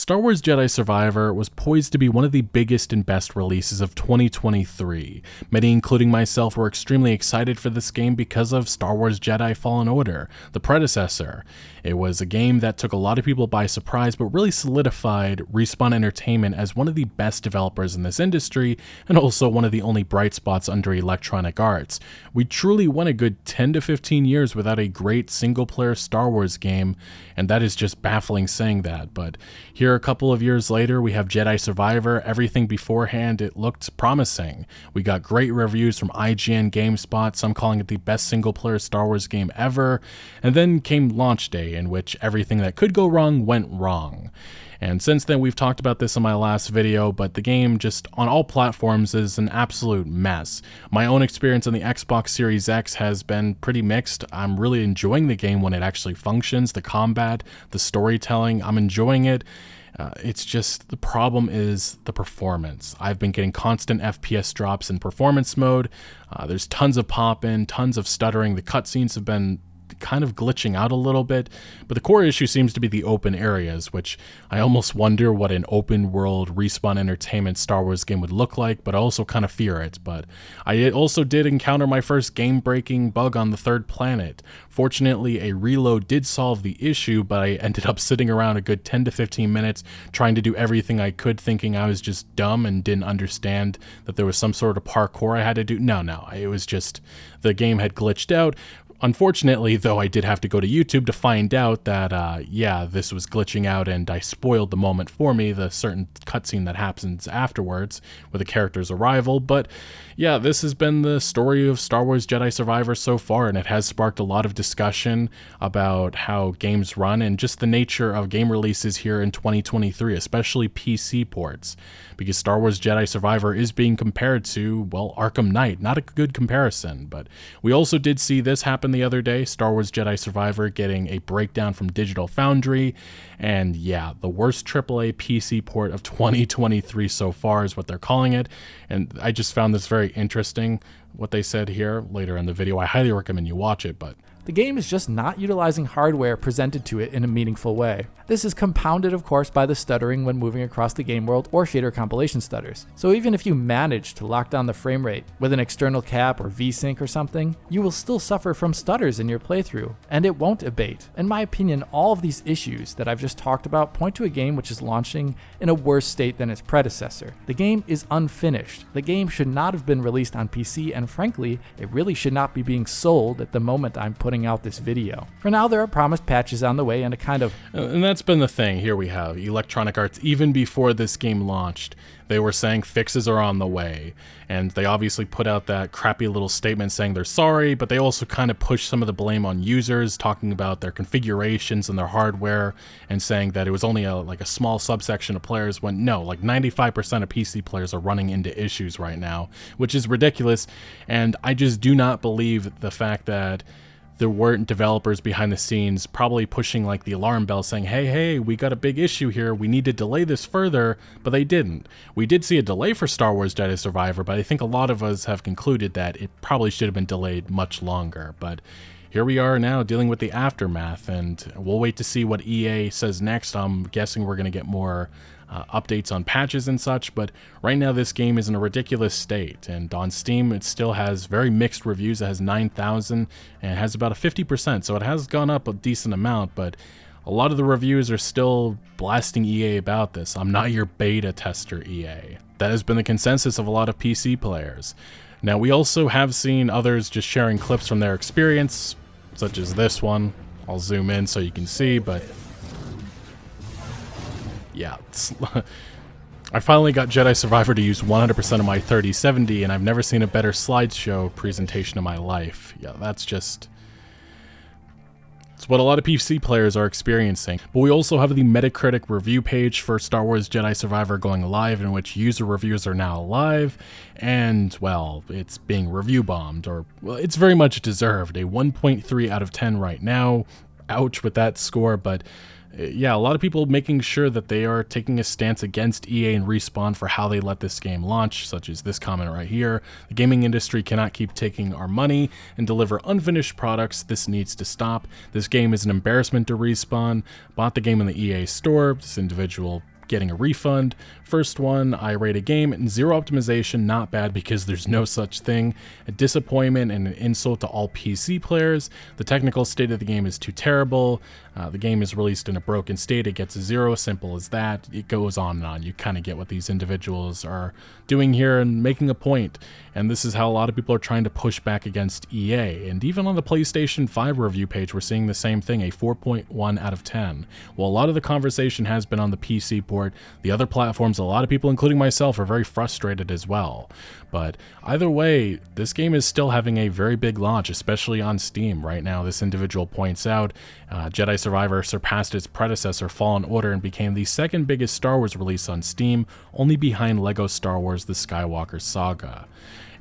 Star Wars Jedi Survivor was poised to be one of the biggest and best releases of 2023. Many, including myself, were extremely excited for this game because of Star Wars Jedi Fallen Order, the predecessor. It was a game that took a lot of people by surprise, but really solidified Respawn Entertainment as one of the best developers in this industry, and also one of the only bright spots under Electronic Arts. We truly went a good 10 to 15 years without a great single-player Star Wars game, and that is just baffling saying that, but here a couple of years later, we have Jedi Survivor. Everything beforehand, it looked promising. We got great reviews from IGN, GameSpot, some calling it the best single-player Star Wars game ever, and then came launch day, in which everything that could go wrong went wrong. And since then, we've talked about this in my last video, but the game just on all platforms is an absolute mess. My own experience on the Xbox Series X has been pretty mixed. I'm really enjoying the game when it actually functions, the combat, the storytelling, I'm enjoying it. It's just the problem is the performance. I've been getting constant FPS drops in performance mode. There's tons of pop-in, tons of stuttering. The cutscenes have been kind of glitching out a little bit, but the core issue seems to be the open areas, which I almost wonder what an open world Respawn Entertainment Star Wars game would look like, but I also kind of fear it. But I also did encounter my first game-breaking bug on the third planet. Fortunately, a reload did solve the issue, but I ended up sitting around a good 10 to 15 minutes trying to do everything I could, thinking I was just dumb and didn't understand that there was some sort of parkour I had to do. No, it was just the game had glitched out. Unfortunately, though, I did have to go to YouTube to find out that, yeah, this was glitching out and I spoiled the moment for me, the certain cutscene that happens afterwards with the character's arrival. But yeah, this has been the story of Star Wars Jedi Survivor so far, and it has sparked a lot of discussion about how games run and just the nature of game releases here in 2023, especially PC ports, because Star Wars Jedi Survivor is being compared to, well, Arkham Knight. Not a good comparison, but we also did see this happen the other day, Star Wars Jedi Survivor getting a breakdown from Digital Foundry, and yeah, the worst AAA PC port of 2023 so far is what they're calling it, and I just found this very interesting, what they said here later in the video. I highly recommend you watch it, but the game is just not utilizing hardware presented to it in a meaningful way. This is compounded, of course, by the stuttering when moving across the game world or shader compilation stutters. So even if you manage to lock down the frame rate with an external cap or VSync or something, you will still suffer from stutters in your playthrough, and it won't abate. In my opinion, all of these issues that I've just talked about point to a game which is launching in a worse state than its predecessor. The game is unfinished. The game should not have been released on PC, and frankly, it really should not be being sold at the moment I'm putting out this video. For now, there are promised patches on the way and a kind of... And that's been the thing. Here we have Electronic Arts, even before this game launched, they were saying fixes are on the way. And they obviously put out that crappy little statement saying they're sorry, but they also kind of pushed some of the blame on users, talking about their configurations and their hardware, and saying that it was only a small subsection of players, when no, like 95% of PC players are running into issues right now, which is ridiculous. And I just do not believe the fact that there weren't developers behind the scenes probably pushing like the alarm bell saying, hey, we got a big issue here, we need to delay this further, but they didn't. We did see a delay for Star Wars Jedi Survivor, but I think a lot of us have concluded that it probably should have been delayed much longer. But here we are now dealing with the aftermath, and we'll wait to see what EA says next. I'm guessing we're going to get more updates on patches and such, but right now this game is in a ridiculous state, and on Steam it still has very mixed reviews. It has 9,000 and it has about a 50%, so it has gone up a decent amount, but a lot of the reviews are still blasting EA about this. I'm not your beta tester, EA. That has been the consensus of a lot of PC players. Now, we also have seen others just sharing clips from their experience, such as this one. I'll zoom in so you can see, but yeah, I finally got Jedi Survivor to use 100% of my 3070, and I've never seen a better slideshow presentation in my life. Yeah, it's what a lot of PC players are experiencing. But we also have the Metacritic review page for Star Wars Jedi Survivor going live, in which user reviews are now live, and, well, it's being review bombed, or, well, it's very much deserved. A 1.3 out of 10 right now. Ouch with that score, but yeah, a lot of people making sure that they are taking a stance against EA and Respawn for how they let this game launch, such as this comment right here. The gaming industry cannot keep taking our money and deliver unfinished products. This needs to stop. This game is an embarrassment to Respawn. Bought the game in the EA store. This individual getting a refund. First one, I rate a game and 0 optimization, not bad because there's no such thing. A disappointment and an insult to all PC players. The technical state of the game is too terrible. The game is released in a broken state. It gets a 0, simple as that. It goes on and on. You kind of get what these individuals are doing here and making a point. And this is how a lot of people are trying to push back against EA. And even on the PlayStation 5 review page, we're seeing the same thing, a 4.1 out of 10. Well, a lot of the conversation has been on the PC port. The other platforms, a lot of people, including myself, are very frustrated as well. But either way, this game is still having a very big launch, especially on Steam right now. This individual points out Jedi Survivor surpassed its predecessor, Fallen Order, and became the second biggest Star Wars release on Steam, only behind LEGO Star Wars The Skywalker Saga.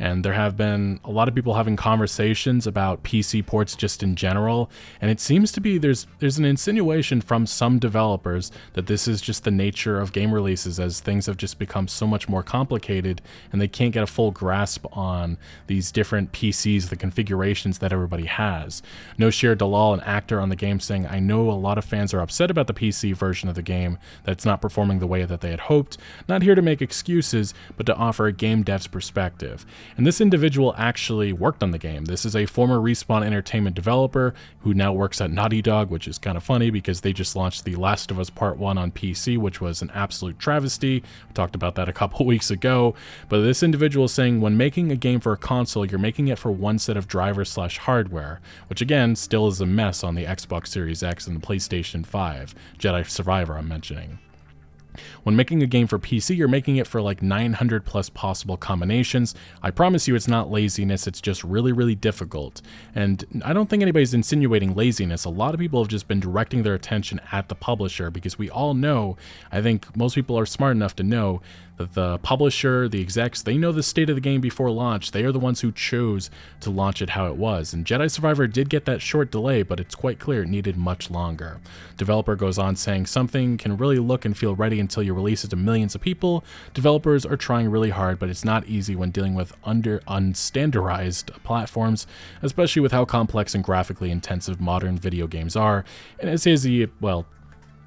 And there have been a lot of people having conversations about PC ports just in general, and it seems to be there's an insinuation from some developers that this is just the nature of game releases, as things have just become so much more complicated and they can't get a full grasp on these different PCs, the configurations that everybody has. Noshir Dalal, an actor on the game, saying, "I know a lot of fans are upset about the PC version of the game, that it's not performing the way that they had hoped. Not here to make excuses, but to offer a game dev's perspective." And this individual actually worked on the game. This is a former Respawn Entertainment developer who now works at Naughty Dog, which is kind of funny because they just launched The Last of Us Part 1 on PC, which was an absolute travesty. We talked about that a couple weeks ago. But this individual is saying, when making a game for a console, you're making it for one set of drivers/hardware, which again still is a mess on the Xbox Series X and the PlayStation 5. Jedi Survivor I'm mentioning. When making a game for PC, you're making it for like 900 plus possible combinations. I promise you it's not laziness, it's just really, really difficult. And I don't think anybody's insinuating laziness. A lot of people have just been directing their attention at the publisher, because we all know, I think most people are smart enough to know, that the publisher, the execs, they know the state of the game before launch. They are the ones who chose to launch it how it was. And Jedi Survivor did get that short delay, but it's quite clear it needed much longer. Developer goes on saying, something can really look and feel ready until you release it to millions of people. Developers are trying really hard, but it's not easy when dealing with unstandardized platforms, especially with how complex and graphically intensive modern video games are. And as he, well,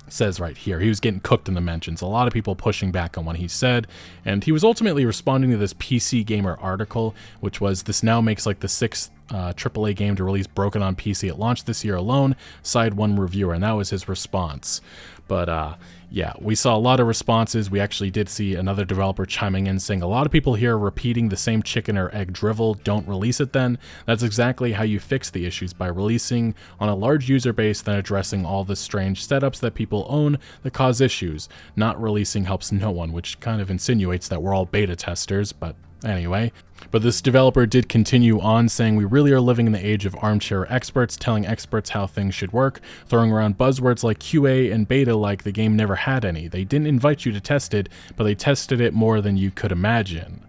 says right here, he was getting cooked in the mentions. A lot of people pushing back on what he said, and he was ultimately responding to this PC Gamer article, which was, this now makes like the 6th AAA game to release broken on PC at launch this year alone, side one reviewer, and that was his response. But yeah, we saw a lot of responses. We actually did see another developer chiming in saying, a lot of people here are repeating the same chicken or egg drivel. Don't release it then. That's exactly how you fix the issues, by releasing on a large user base, then addressing all the strange setups that people own that cause issues. Not releasing helps no one, which kind of insinuates that we're all beta testers, but anyway. But this developer did continue on saying, we really are living in the age of armchair experts telling experts how things should work, throwing around buzzwords like QA and beta like the game never had any. They didn't invite you to test it, but they tested it more than you could imagine.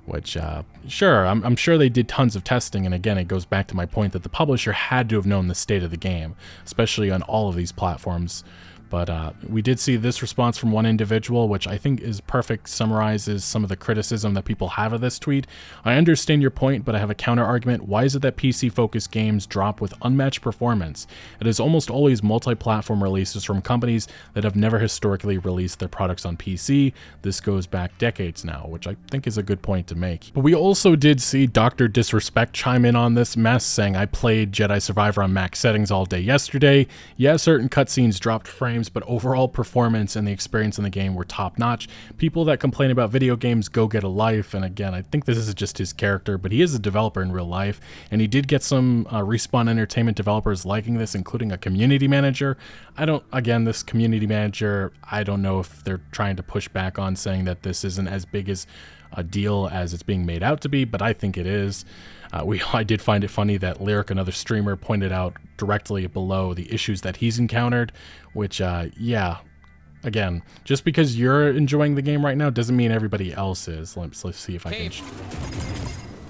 Which, sure, I'm sure they did tons of testing, and again, it goes back to my point that the publisher had to have known the state of the game, especially on all of these platforms. But we did see this response from one individual, which I think is perfect, summarizes some of the criticism that people have of this tweet. I understand your point, but I have a counter argument. Why is it that PC-focused games drop with unmatched performance? It is almost always multi-platform releases from companies that have never historically released their products on PC. This goes back decades now, which I think is a good point to make. But we also did see Dr. Disrespect chime in on this mess, saying, I played Jedi Survivor on max settings all day yesterday. Yeah, certain cutscenes dropped frames, but overall performance and the experience in the game were top-notch. People that complain about video games go get a life, and again, I think this is just his character, but he is a developer in real life, and he did get some Respawn Entertainment developers liking this, including a community manager. This community manager, I don't know if they're trying to push back on, saying that this isn't as big as a deal as it's being made out to be, but I think it is. I did find it funny that Lyric, another streamer, pointed out directly below the issues that he's encountered, which, yeah, again, just because you're enjoying the game right now doesn't mean everybody else is. Let's see if I can...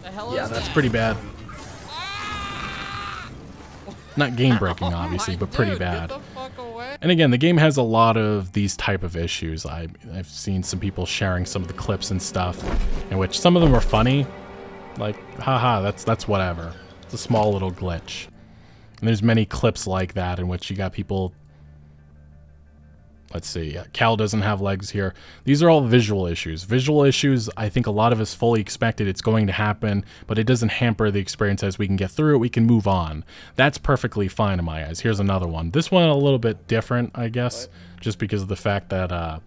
The hell yeah, is that's that? pretty bad. Not game-breaking, obviously, but pretty bad. Get the fuck away. And again, the game has a lot of these type of issues. I've seen some people sharing some of the clips and stuff, in which some of them are funny, like, haha, that's whatever. It's a small little glitch. And there's many clips like that in which you got people, let's see, Cal doesn't have legs here. These are all visual issues. Visual issues, I think a lot of us fully expected it's going to happen, but it doesn't hamper the experience. As we can get through it, we can move on. That's perfectly fine in my eyes. Here's another one. This one a little bit different, I guess, just because of the fact that,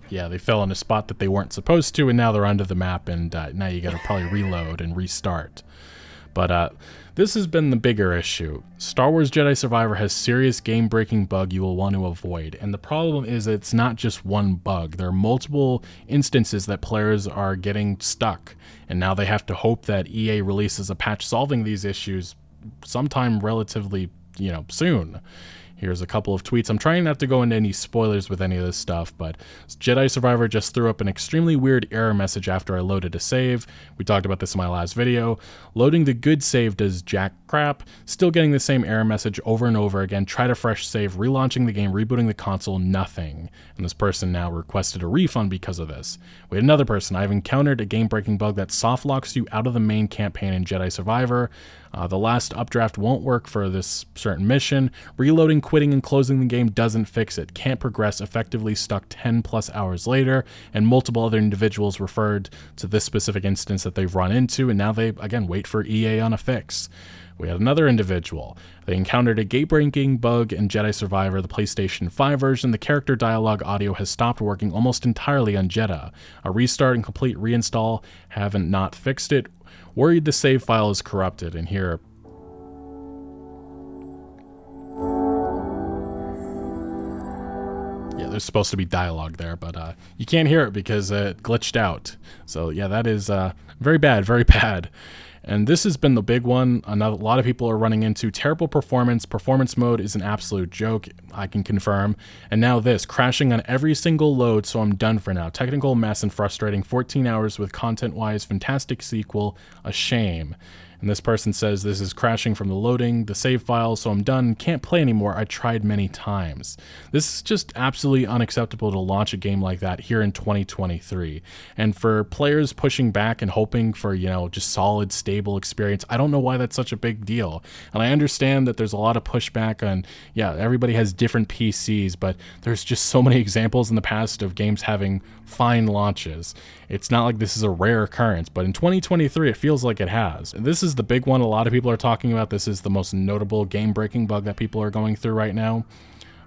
yeah, they fell in a spot that they weren't supposed to, and now they're under the map, and now you gotta probably reload and restart. But this has been the bigger issue. Star Wars Jedi Survivor has serious game-breaking bug you will want to avoid. And the problem is it's not just one bug. There are multiple instances that players are getting stuck. And now they have to hope that EA releases a patch solving these issues sometime relatively, soon. Here's a couple of tweets. I'm trying not to go into any spoilers with any of this stuff, but Jedi Survivor just threw up an extremely weird error message after I loaded a save. We talked about this in my last video. Loading the good save does jack crap. Still getting the same error message over and over again. Tried a fresh save, relaunching the game, rebooting the console, nothing. And this person now requested a refund because of this. We had another person. I've encountered a game-breaking bug that soft locks you out of the main campaign in Jedi Survivor. The last updraft won't work for this certain mission. Reloading, quitting, and closing the game doesn't fix it. Can't progress, effectively stuck 10 plus hours later, and multiple other individuals referred to this specific instance that they've run into, and now they, again, wait for EA on a fix. We had another individual. They encountered a gate-breaking bug in Jedi Survivor, the PlayStation 5 version. The character dialogue audio has stopped working almost entirely on Jedha. A restart and complete reinstall haven't not fixed it. Worried the save file is corrupted, and here... yeah, there's supposed to be dialogue there, but you can't hear it because it glitched out. So yeah, that is very bad, very bad. And this has been the big one. A lot of people are running into terrible performance. Performance mode is an absolute joke, I can confirm. And now this, crashing on every single load, so I'm done for now. Technical mess and frustrating. 14 hours with content-wise, fantastic sequel, a shame. And this person says, this is crashing from the loading, the save file, so I'm done, can't play anymore, I tried many times. This is just absolutely unacceptable to launch a game like that here in 2023. And for players pushing back and hoping for, just solid, stable experience, I don't know why that's such a big deal. And I understand that there's a lot of pushback on, yeah, everybody has different PCs, but there's just so many examples in the past of games having fine launches. It's not like this is a rare occurrence, but in 2023, it feels like it has. This is the big one a lot of people are talking about. This is the most notable game-breaking bug that people are going through right now.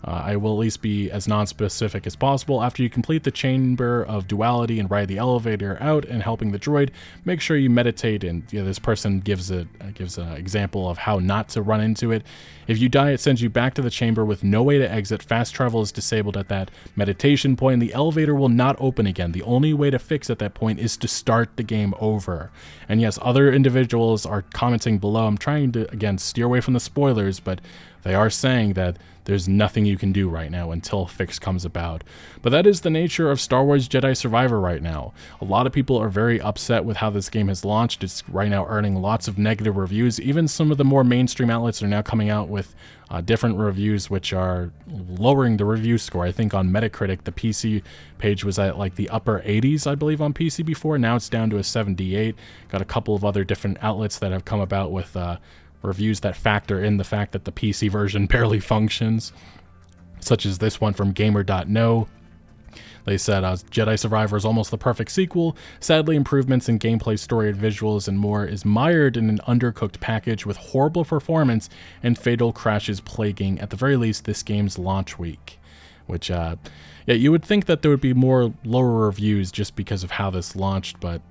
I will at least be as non-specific as possible. After you complete the chamber of duality and ride the elevator out and helping the droid, make sure you meditate. And this person gives an example of how not to run into it. If you die, it sends you back to the chamber with no way to exit. Fast travel is disabled at that meditation point, and the elevator will not open again. The only way to fix at that point is to start the game over. And yes, other individuals are commenting below. I'm trying to, again, steer away from the spoilers, but they are saying that there's nothing you can do right now until a fix comes about. But that is the nature of Star Wars Jedi Survivor right now. A lot of people are very upset with how this game has launched. It's right now earning lots of negative reviews. Even some of the more mainstream outlets are now coming out with different reviews which are lowering the review score. I think on Metacritic, the PC page was at like the upper 80s, I believe, on PC before. Now it's down to a 78. Got a couple of other different outlets that have come about with reviews that factor in the fact that the PC version barely functions, such as this one from Gamer.no. They said, Jedi Survivor is almost the perfect sequel. Sadly, improvements in gameplay, story, and visuals and more is mired in an undercooked package with horrible performance and fatal crashes plaguing, at the very least, this game's launch week. Which, yeah, you would think that there would be more lower reviews just because of how this launched, but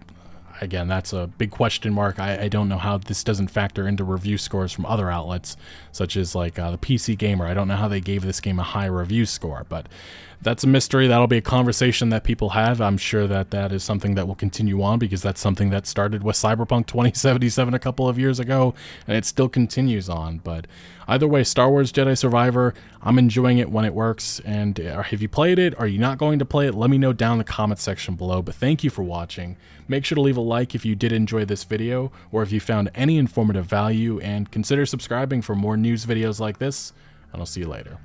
again, that's a big question mark. I don't know how this doesn't factor into review scores from other outlets, such as like the PC Gamer. I don't know how they gave this game a high review score, but that's a mystery. That'll be a conversation that people have. I'm sure that that is something that will continue on, because that's something that started with Cyberpunk 2077 a couple of years ago, and it still continues on. But either way, Star Wars Jedi Survivor, I'm enjoying it when it works. And have you played it? Are you not going to play it? Let me know down in the comment section below. But thank you for watching. Make sure to leave a like if you did enjoy this video, or if you found any informative value, and consider subscribing for more news videos like this, and I'll see you later.